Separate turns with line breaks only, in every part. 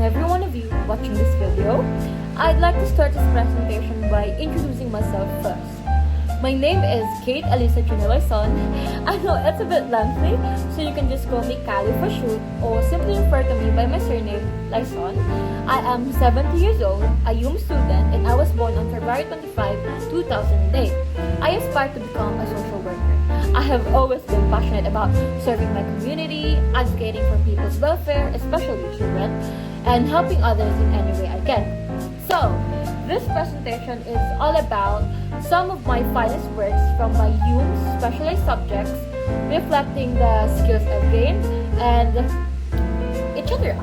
every one of you watching this video. I'd like to start this presentation by introducing myself first. My name is Khate Layson. I know it's a bit lengthy, so you can just call me Kali for short, or simply refer to me by my surname, Layson. I am 70 years old, a HUMSS student, and I was born on February 25, 2008. I aspire to become a social worker. I have always been passionate about serving my community, advocating for people's welfare, especially children, and helping others in any way I can. So, this presentation is all about some of my finest works from my HUMSS specialized subjects, reflecting the skills I've gained and etc.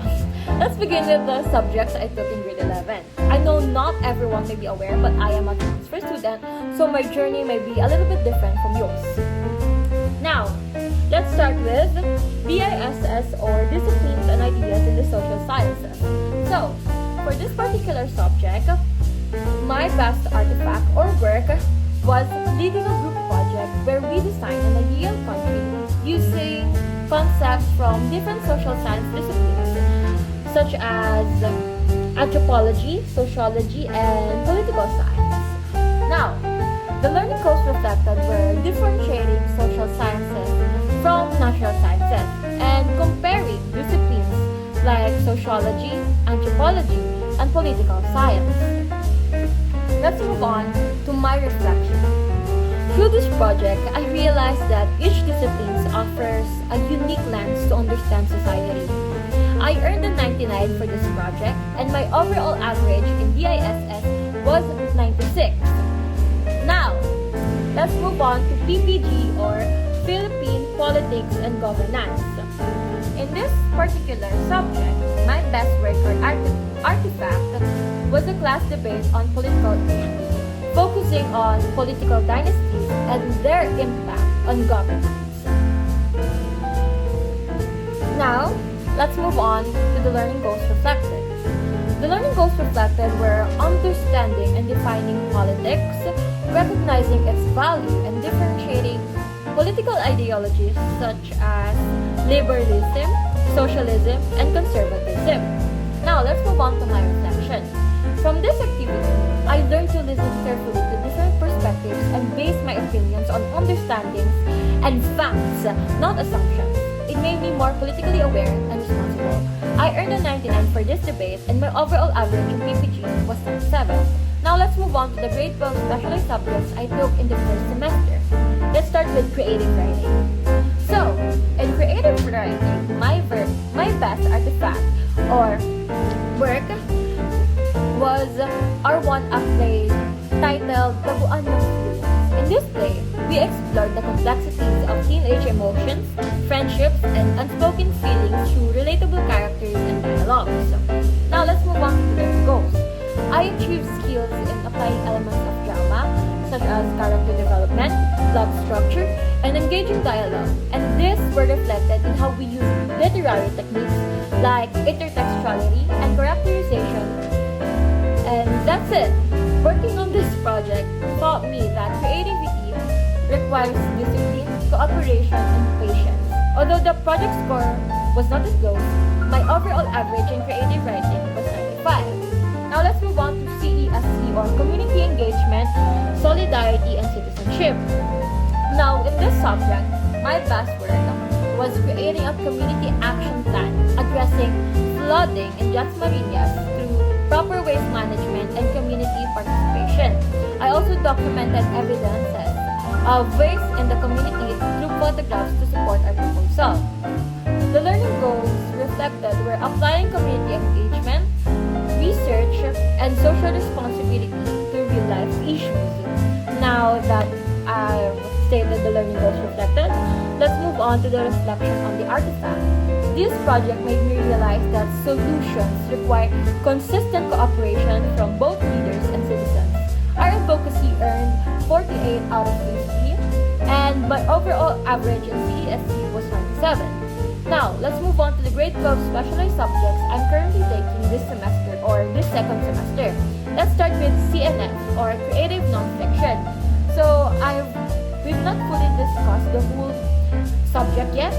Let's begin with the subjects I took in grade 11. I know not everyone may be aware, but I am a transfer student, so my journey may be a little bit different from yours. Now, let's start with DISS, or Disciplines and Ideas in the Social Sciences. So, for this particular subject, my best artifact or work was leading a group project where we designed an ideal country using concepts from different social science disciplines such as anthropology, sociology, and political science. Now, the learning goals reflected were differentiating social sciences from natural sciences and comparing disciplines like sociology, anthropology, and political science. Let's move on to my reflection. Through this project, I realized that each discipline offers a unique lens to understand society. I earned a 99 for this project, and my overall average in DISS was 96. Now, let's move on to PPG, or Philippine Politics and Governance. In this particular subject, my best work or artifact was a class debate on political issues, focusing on political dynasties and their impact on governance. Now, let's move on to the learning goals reflected. The learning goals reflected were understanding and defining politics, recognizing its value, and differentiating political ideologies such as liberalism, socialism, and conservatism. Now, let's move on to my reflection. From this activity, I learned to listen carefully to different perspectives and base my opinions on understandings and facts, not assumptions. It made me more politically aware and responsible. I earned a 99 for this debate, and my overall average in PPG was 77. Now let's move on to the grade 12 specialized subjects I took in the first semester. Let's start with creative writing. So, in creative writing, my best artifact or work was R1 a play titled Tabuan ng Feelings. In this play, we explored the complexities of teenage emotions, friendships, and unspoken feelings through relatable characters and dialogues. Now let's move on to the goals. I achieved skills in applying elements of drama, such as character development, plot structure, and engaging dialogue, and these were reflected in how we use literary techniques like intertextuality and characterization. And that's it. Working on this project taught me that creativity requires discipline, cooperation, and patience. Although the project score was not as low, my overall average in creative writing was 95. Now let's move on to CESC, or Community Engagement, Solidarity, and Citizenship. Now, in this subject, my best work was creating a community action plan addressing flooding in Jas Marinas through proper waste management and community participation. I also documented evidences of waste in the community through photographs to support our proposal. The learning goals reflected were applying community engagement, research, and social responsibility to real-life issues. Now that I've stated the learning goals reflected, let's move on to the reflection on the artifact. This project made me realize that solutions require consistent cooperation from both leaders and citizens. Our advocacy earned 48 out of 50, and my overall average in CESC was 97. Now, let's move on to the grade 12 specialized subjects I'm currently taking this semester, or this second semester. Let's start with CNF, or Creative Nonfiction. So, we've not fully discussed the whole subject yet.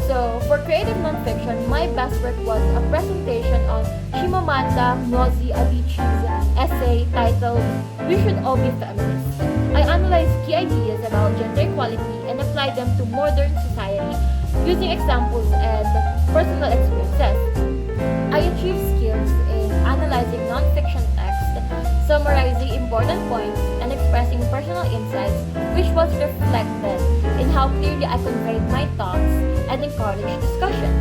So, for creative nonfiction, my best work was a presentation on Chimamanda Ngozi Adichie's essay titled "We Should All Be Feminists." I analyzed key ideas about gender equality and applied them to modern society using examples and personal experiences. I achieved skills in analyzing nonfiction text, summarizing important points, and expressing personal insights, which was reflected in how clearly I conveyed my thoughts and encouraged discussion.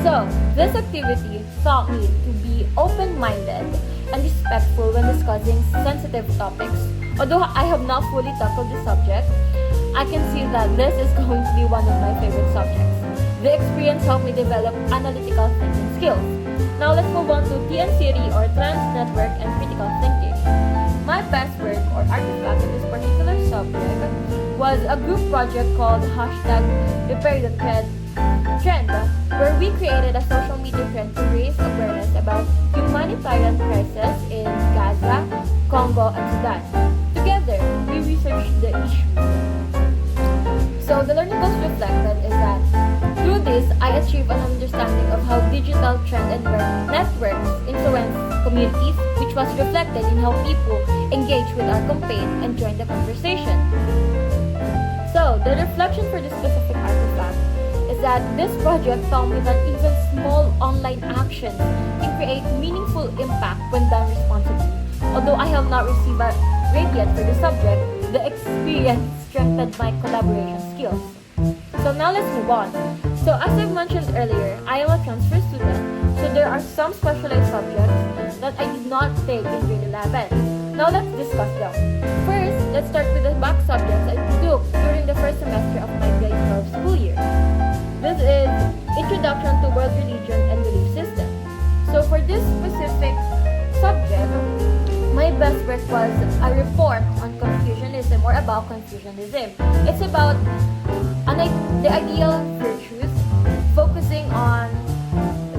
So, this activity taught me to be open-minded and respectful when discussing sensitive topics. Although I have not fully tackled the subject, I can see that this is going to be one of my favorite subjects. The experience helped me develop analytical thinking skills. Now let's move on to TNCD or Trans Network and Critical Thinking. My best work or artifact in this particular subject was a group project called #RepairdTrend, where we created a social media trend to raise awareness about humanitarian crisis in Gaza, Congo, and Sudan. Together, we researched the issues. So the learning goals reflected is that through this, I achieved an understanding of how digital trend and networks influence communities, which was reflected in how people engage with our campaign and join the conversation. So the reflection for this specific artifact is that this project taught me that even small online actions can create meaningful impact when done responsibly. Although I have not received a grade yet for the subject, the experience strengthened my collaboration skills. So now let's move on. So as I've mentioned earlier, I am a transfer student, so there are some specialized subjects that I did not take in grade 11. Now let's discuss them. First, let's start with the back subjects I took during the first semester of my grade 12 school year. This is Introduction to World Religion and Belief System. So for this specific subject, my best work was a report on Confucianism or about Confucianism. It's about the ideal virtues, focusing on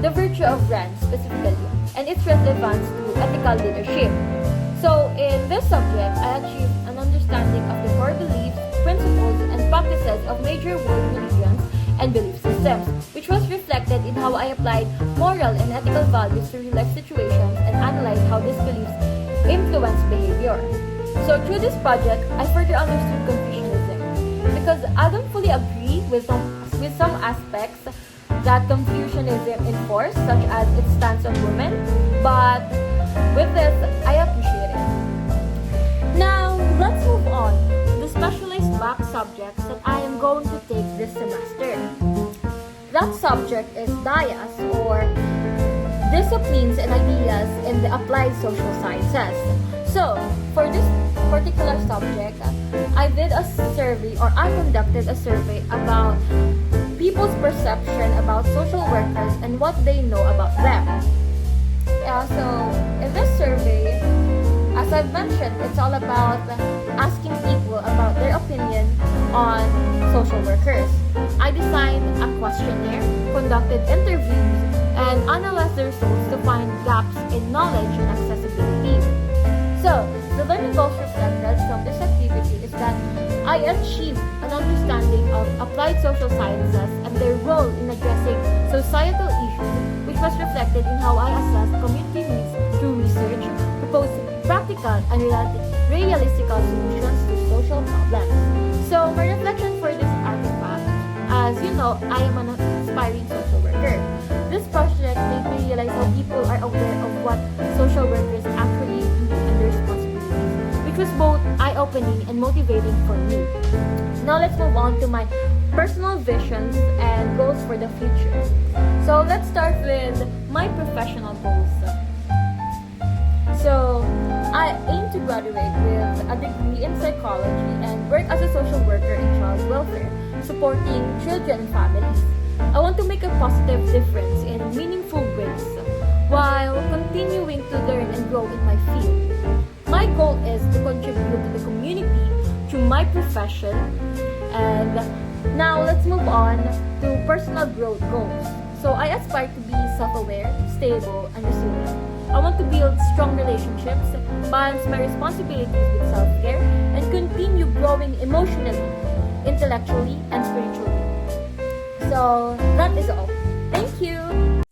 the virtue of Ren specifically and its relevance to ethical leadership. So in this subject, I achieved an understanding of the core beliefs, principles, and practices of major world religions and belief systems, which was reflected in how I applied moral and ethical values to real-life situations and analyzed how these beliefs influence behavior. So through this project, I further understood Confucianism because I don't fully agree with some aspects that Confucianism enforced, such as its stance on women, but with this, I appreciate it. Now, let's move on to the specialized back subjects that I am going to take this semester. That subject is DIAS, or Disciplines and Ideas in the Applied Social Sciences. So, for this particular subject, I did a survey, or I conducted a survey about people's perception about social workers and what they know about them. So, in this survey, as I've mentioned, it's all about asking people about their opinion on social workers. I designed a questionnaire, conducted interviews, and analyzed the results to find gaps in knowledge and accessibility. So, the learning goals reflected from this activity is that I achieved an understanding of applied social sciences and their role in addressing societal issues, which was reflected in how I assessed community needs through research, proposed practical and realistic solutions to social problems. So, my reflection for this artifact, as you know, I am an aspiring social worker. This project made me realize how people are aware of what social workers actually do and their responsibilities, which was both eye-opening and motivating for me. Now let's move on to my personal visions and goals for the future. So let's start with my professional goals. So I aim to graduate with a degree in psychology and work as a social worker in child welfare, supporting children and families. I want to make a positive difference in meaningful ways while continuing to learn and grow in my field. My goal is to contribute to the community through my profession. And now let's move on to personal growth goals. So I aspire to be self-aware, stable, and resilient. I want to build strong relationships, balance my responsibilities with self-care, and continue growing emotionally, intellectually, and spiritually. So that is all. Thank you.